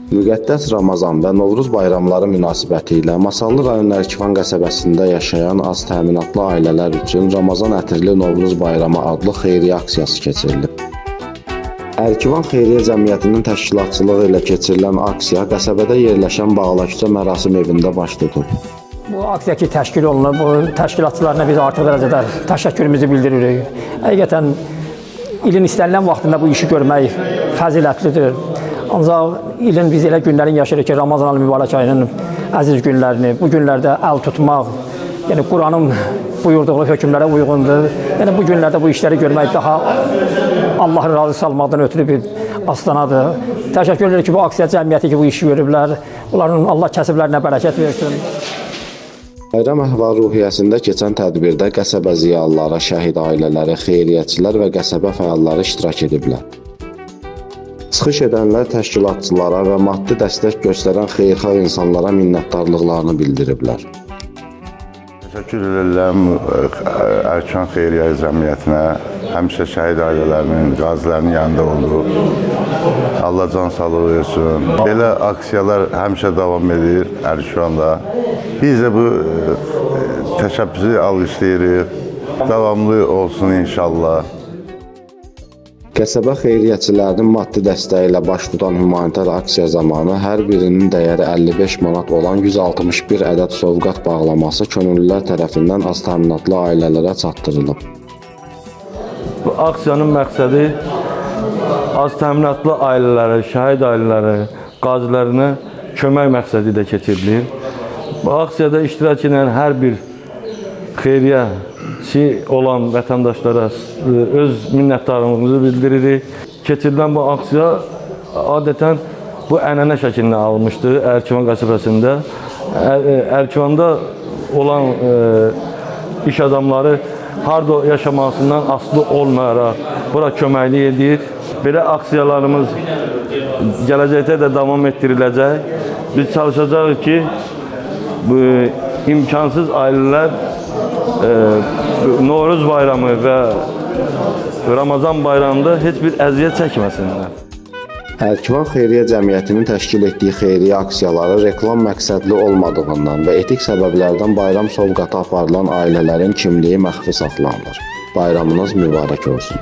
Müqəddəs Ramazan və Novruz bayramları münasibətilə Masallı rayon Ərkivan qəsəbəsində yaşayan az təminatlı ailələr üçün Ramazan ətirli Novruz bayramı adlı xeyriyyə aksiyası keçirilib. Ərkivan Xeyriyyə Cəmiyyətinin təşkilatçılığı ilə keçirilən aksiya qəsəbədə yerləşən Bağlaküçə mərasim evində baş tutub. Bu aksiya ki təşkil olunub, bu təşkilatçılarına biz artıq dərəcədə təşəkkürümüzü bildiririk. Həqiqətən ilin istənilən vaxtında bu işi görmək fəzilətlidir. Ancaq ilin biz elə günlərin yaşayırıq ki, Ramazan mübarək ayının əziz günlərini, bu günlərdə əl tutmaq, yəni Quranın buyurduğu hökmlərə uyğundur. Yəni bu günlərdə bu işləri görmək daha Allah'ı razı salmaqdan ötürü bir astanadır. Təşəkkür edirik ki, bu aksiya cəmiyyəti ki, bu işi görüblər. Onların Allah kəsiblərinə bərəkət versin. Bayram əhval-ruhiyyəsində keçən tədbirdə qəsəbə ziyalıları, şəhid ailələri, xeyriyyəçilər və qəsəbə fəalları iştirak ediblər. Çıxış edənlər təşkilatçılara və maddi dəstək göstərən xeyirxah insanlara minnətdarlıqlarını bildiriblər. Təşəkkür edirəm Ərkivan Xeyriyyə Cəmiyyətinə, həmişə şəhid ailələrinin, qazilərin yanında oldu. Allah can sağlığı versin. Belə aksiyalar həmişə davam edir Ərkivanda. Biz də bu təşəbbüsü alqışlayırıq. Davamlı olsun inşallah. Qəsəbə xeyriyyəçilərinin maddi dəstəyi ilə baş tutan humanitar aksiya zamanı hər birinin dəyəri 55 manat olan 161 ədəd sovqat bağlaması könüllülər tərəfindən az təminatlı ailələrə çatdırılıb. Bu aksiyanın məqsədi az təminatlı ailələrə, şəhid ailələrə, qazilərinə kömək məqsədi ilə keçirilir. Bu aksiyada iştirak edən hər bir xeyriyyəçi olan vətəndaşlara öz minnətdarlığımızı bildiririk. Keçirilən bu aksiya adətən bu ənənə şəklini almışdı Ərkivan qəsəbəsində. Ərkivanda olan iş adamları harda yaşamasından asılı olmayaraq bura köməklik edir. Belə aksiyalarımız gələcəkdə də davam etdiriləcək. Biz çalışacağıq ki, bu imkansız ailələr Novruz bayramı və Ramazan bayramında heç bir əziyyət çəkməsinlər. Ərkivan Xeyriyyə Cəmiyyətinin təşkil etdiyi xeyriyyə aksiyaları reklam məqsədli olmadığından və etik səbəblərdən bayram sovqatı aparılan ailələrin kimliyi məxfi saxlanılır. Bayramınız mübarək olsun.